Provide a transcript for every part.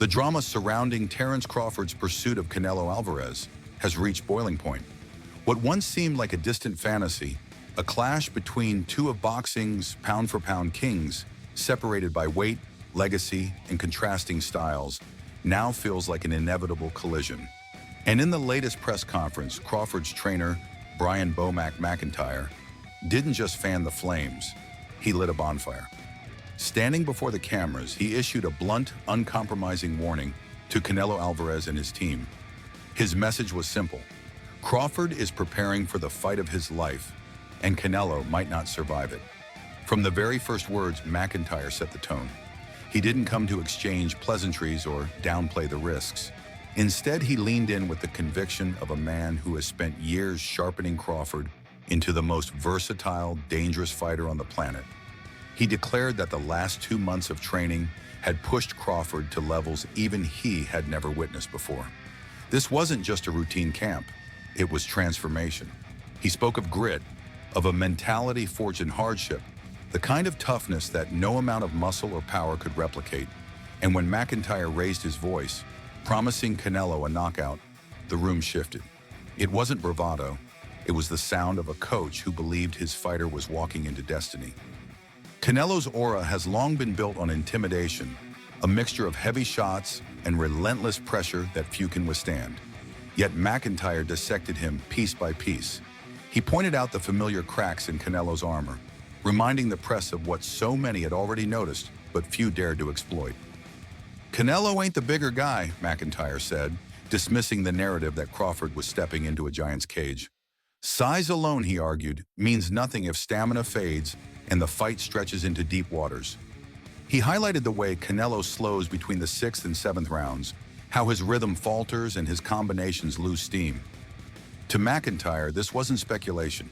The drama surrounding Terence Crawford's pursuit of Canelo Álvarez has reached boiling point. What once seemed like a distant fantasy, a clash between two of boxing's pound-for-pound kings, separated by weight, legacy, and contrasting styles, now feels like an inevitable collision. And in the latest press conference, Crawford's trainer, Brian "Bomac" McIntyre, didn't just fan the flames, he lit a bonfire. Standing before the cameras, he issued a blunt, uncompromising warning to Canelo Álvarez and his team. His message was simple: Crawford is preparing for the fight of his life, and Canelo might not survive it. From the very first words, McIntyre set the tone. He didn't come to exchange pleasantries or downplay the risks. Instead, he leaned in with the conviction of a man who has spent years sharpening Crawford into the most versatile, dangerous fighter on the planet. He declared that the last 2 months of training had pushed Crawford to levels even he had never witnessed before. This wasn't just a routine camp, it was transformation. He spoke of grit, of a mentality forged in hardship, the kind of toughness that no amount of muscle or power could replicate. And when McIntyre raised his voice, promising Canelo a knockout, the room shifted. It wasn't bravado, it was the sound of a coach who believed his fighter was walking into destiny. Canelo's aura has long been built on intimidation, a mixture of heavy shots and relentless pressure that few can withstand. Yet McIntyre dissected him piece by piece. He pointed out the familiar cracks in Canelo's armor, reminding the press of what so many had already noticed, but few dared to exploit. "Canelo ain't the bigger guy," McIntyre said, dismissing the narrative that Crawford was stepping into a giant's cage. "Size alone," he argued, "means nothing if stamina fades and the fight stretches into deep waters." He highlighted the way Canelo slows between the 6th and 7th rounds, how his rhythm falters and his combinations lose steam. To McIntyre, this wasn't speculation.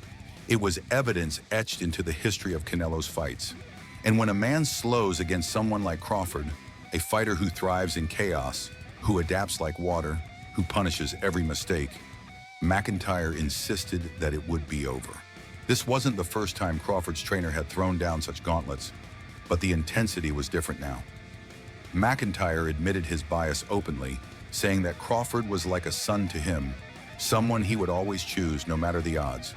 It was evidence etched into the history of Canelo's fights. And when a man slows against someone like Crawford, a fighter who thrives in chaos, who adapts like water, who punishes every mistake, McIntyre insisted that it would be over. This wasn't the first time Crawford's trainer had thrown down such gauntlets, but the intensity was different now. McIntyre admitted his bias openly, saying that Crawford was like a son to him, someone he would always choose no matter the odds.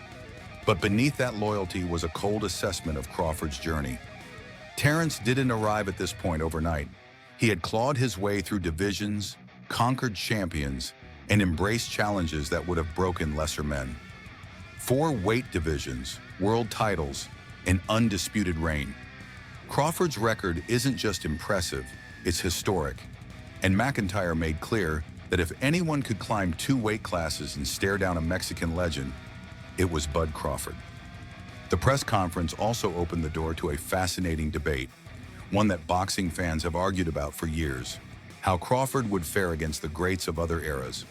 But beneath that loyalty was a cold assessment of Crawford's journey. Terence didn't arrive at this point overnight. He had clawed his way through divisions, conquered champions, and embraced challenges that would have broken lesser men. 4 weight divisions, world titles, an undisputed reign. Crawford's record isn't just impressive, it's historic. And McIntyre made clear that if anyone could climb 2 weight classes and stare down a Mexican legend, it was Bud Crawford. The press conference also opened the door to a fascinating debate, one that boxing fans have argued about for years: how Crawford would fare against the greats of other eras.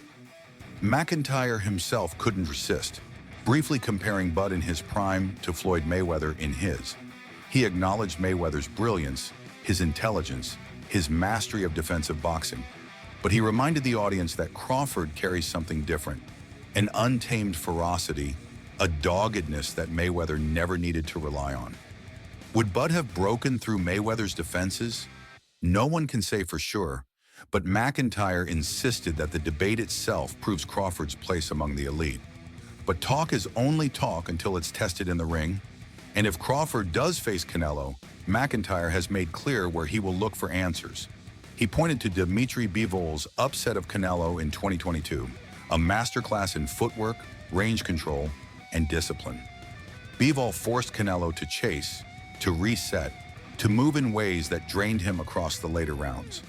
McIntyre himself couldn't resist, briefly comparing Bud in his prime to Floyd Mayweather in his. He acknowledged Mayweather's brilliance, his intelligence, his mastery of defensive boxing. But he reminded the audience that Crawford carries something different: an untamed ferocity, a doggedness that Mayweather never needed to rely on. Would Bud have broken through Mayweather's defenses? No one can say for sure, but McIntyre insisted that the debate itself proves Crawford's place among the elite. But talk is only talk until it's tested in the ring, and if Crawford does face Canelo, McIntyre has made clear where he will look for answers. He pointed to Dimitri Bivol's upset of Canelo in 2022, a masterclass in footwork, range control, and discipline. Bivol forced Canelo to chase, to reset, to move in ways that drained him across the later rounds.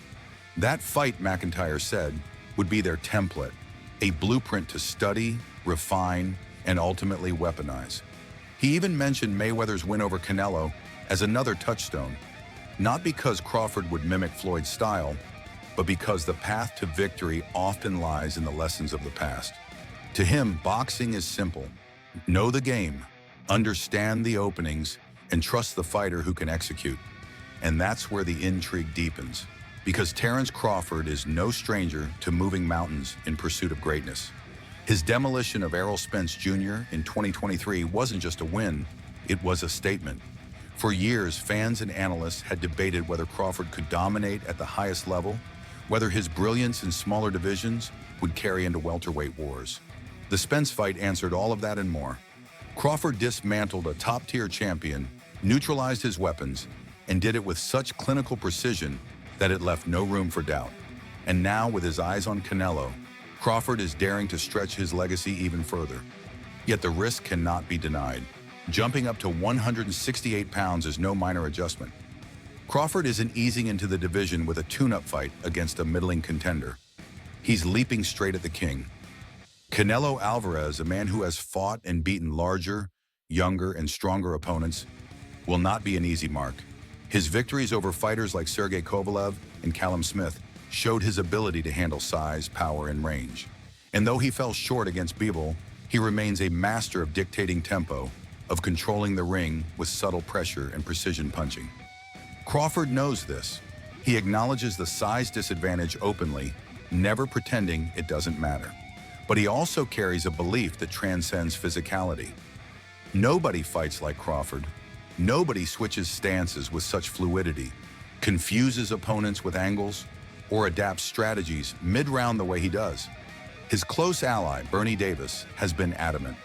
That fight, McIntyre said, would be their template, a blueprint to study, refine, and ultimately weaponize. He even mentioned Mayweather's win over Canelo as another touchstone, not because Crawford would mimic Floyd's style, but because the path to victory often lies in the lessons of the past. To him, boxing is simple: know the game, understand the openings, and trust the fighter who can execute. And that's where the intrigue deepens, because Terence Crawford is no stranger to moving mountains in pursuit of greatness. His demolition of Errol Spence Jr. in 2023 wasn't just a win, it was a statement. For years, fans and analysts had debated whether Crawford could dominate at the highest level, whether his brilliance in smaller divisions would carry into welterweight wars. The Spence fight answered all of that and more. Crawford dismantled a top-tier champion, neutralized his weapons, and did it with such clinical precision that it left no room for doubt. And now, with his eyes on Canelo, Crawford is daring to stretch his legacy even further. Yet the risk cannot be denied. Jumping up to 168 pounds is no minor adjustment. Crawford isn't easing into the division with a tune-up fight against a middling contender. He's leaping straight at the king. Canelo Álvarez, a man who has fought and beaten larger, younger, and stronger opponents, will not be an easy mark. His victories over fighters like Sergey Kovalev and Callum Smith showed his ability to handle size, power, and range. And though he fell short against Bivol, he remains a master of dictating tempo, of controlling the ring with subtle pressure and precision punching. Crawford knows this. He acknowledges the size disadvantage openly, never pretending it doesn't matter. But he also carries a belief that transcends physicality. Nobody fights like Crawford. Nobody switches stances with such fluidity, confuses opponents with angles, or adapts strategies mid-round the way he does. His close ally, Bernie Davis, has been adamant.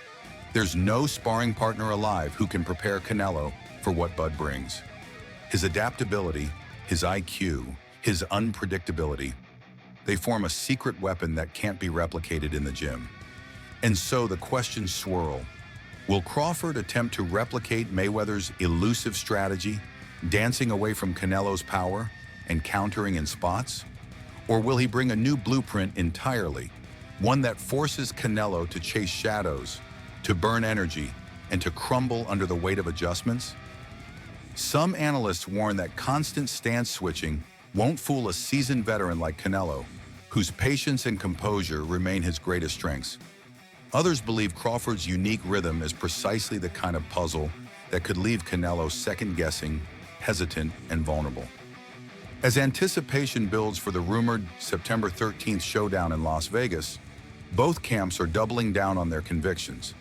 There's no sparring partner alive who can prepare Canelo for what Bud brings. His adaptability, his IQ, his unpredictability, they form a secret weapon that can't be replicated in the gym. And so the questions swirl. Will Crawford attempt to replicate Mayweather's elusive strategy, dancing away from Canelo's power and countering in spots? Or will he bring a new blueprint entirely, one that forces Canelo to chase shadows, to burn energy, and to crumble under the weight of adjustments? Some analysts warn that constant stance switching won't fool a seasoned veteran like Canelo, whose patience and composure remain his greatest strengths. Others believe Crawford's unique rhythm is precisely the kind of puzzle that could leave Canelo second-guessing, hesitant, and vulnerable. As anticipation builds for the rumored September 13th showdown in Las Vegas, both camps are doubling down on their convictions.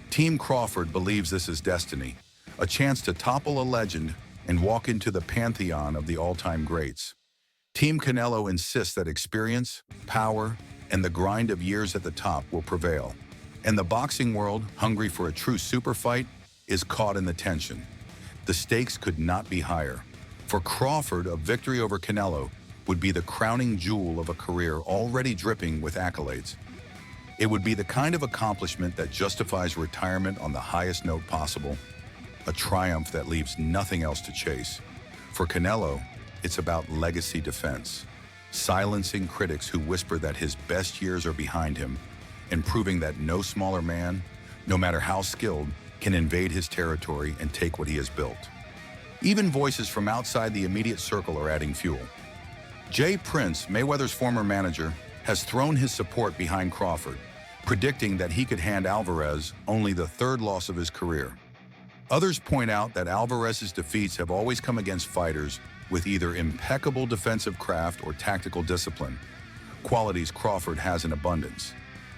Team Crawford believes this is destiny, a chance to topple a legend and walk into the pantheon of the all-time greats. Team Canelo insists that experience, power, and the grind of years at the top will prevail. And the boxing world, hungry for a true super fight, is caught in the tension. The stakes could not be higher. For Crawford, a victory over Canelo would be the crowning jewel of a career already dripping with accolades. It would be the kind of accomplishment that justifies retirement on the highest note possible, a triumph that leaves nothing else to chase. For Canelo, it's about legacy defense, silencing critics who whisper that his best years are behind him, and proving that no smaller man, no matter how skilled, can invade his territory and take what he has built. Even voices from outside the immediate circle are adding fuel. Jay Prince, Mayweather's former manager, has thrown his support behind Crawford, predicting that he could hand Álvarez only the third loss of his career. Others point out that Álvarez's defeats have always come against fighters with either impeccable defensive craft or tactical discipline, qualities Crawford has in abundance.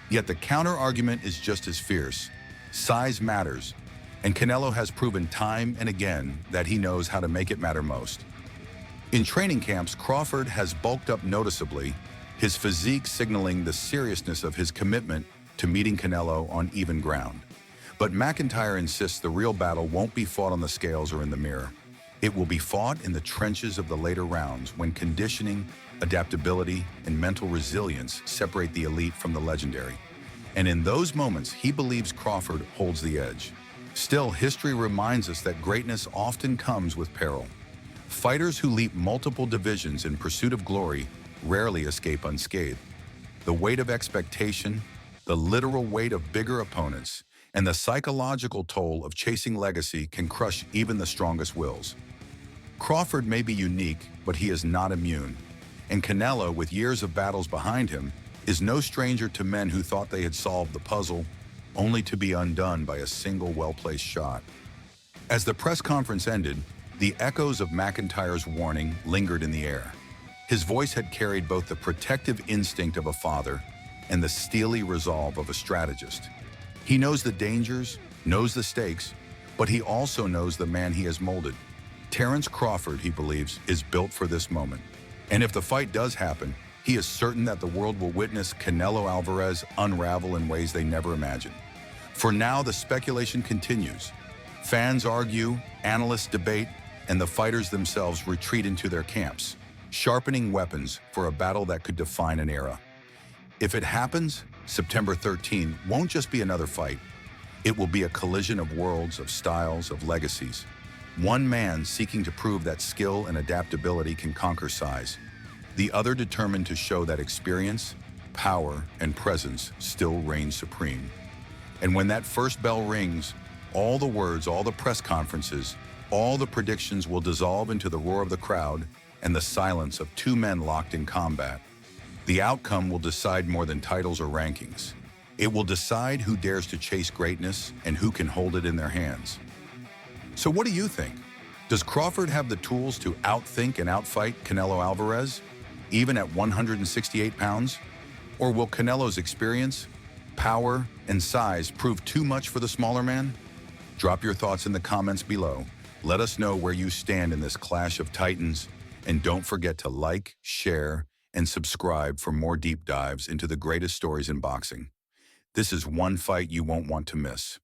Yet the counter-argument is just as fierce. Size matters, and Canelo has proven time and again that he knows how to make it matter most. In training camps, Crawford has bulked up noticeably, his physique signaling the seriousness of his commitment to meeting Canelo on even ground. But McIntyre insists the real battle won't be fought on the scales or in the mirror. It will be fought in the trenches of the later rounds when conditioning, adaptability, and mental resilience separate the elite from the legendary. And in those moments, he believes Crawford holds the edge. Still, history reminds us that greatness often comes with peril. Fighters who leap multiple divisions in pursuit of glory rarely escape unscathed. The weight of expectation, the literal weight of bigger opponents, and the psychological toll of chasing legacy can crush even the strongest wills. Crawford may be unique, but he is not immune. And Canelo, with years of battles behind him, is no stranger to men who thought they had solved the puzzle, only to be undone by a single well-placed shot. As the press conference ended, the echoes of McIntyre's warning lingered in the air. His voice had carried both the protective instinct of a father and the steely resolve of a strategist. He knows the dangers, knows the stakes, but he also knows the man he has molded. Terence Crawford, he believes, is built for this moment. And if the fight does happen, He is certain that the world will witness Canelo Álvarez unravel in ways they never imagined. For now, the speculation continues. Fans argue, analysts debate, and the fighters themselves retreat into their camps, sharpening weapons for a battle that could define an era. If it happens, September 13 won't just be another fight. It will be a collision of worlds, of styles, of legacies. One man seeking to prove that skill and adaptability can conquer size. The other determined to show that experience, power, and presence still reign supreme. And when that first bell rings, all the words, all the press conferences, all the predictions will dissolve into the roar of the crowd and the silence of two men locked in combat. The outcome will decide more than titles or rankings. It will decide who dares to chase greatness and who can hold it in their hands. So what do you think? Does Crawford have the tools to outthink and outfight Canelo Álvarez, even at 168 pounds? Or will Canelo's experience, power, and size prove too much for the smaller man? Drop your thoughts in the comments below. Let us know where you stand in this clash of titans. And don't forget to like, share, and subscribe for more deep dives into the greatest stories in boxing. This is one fight you won't want to miss.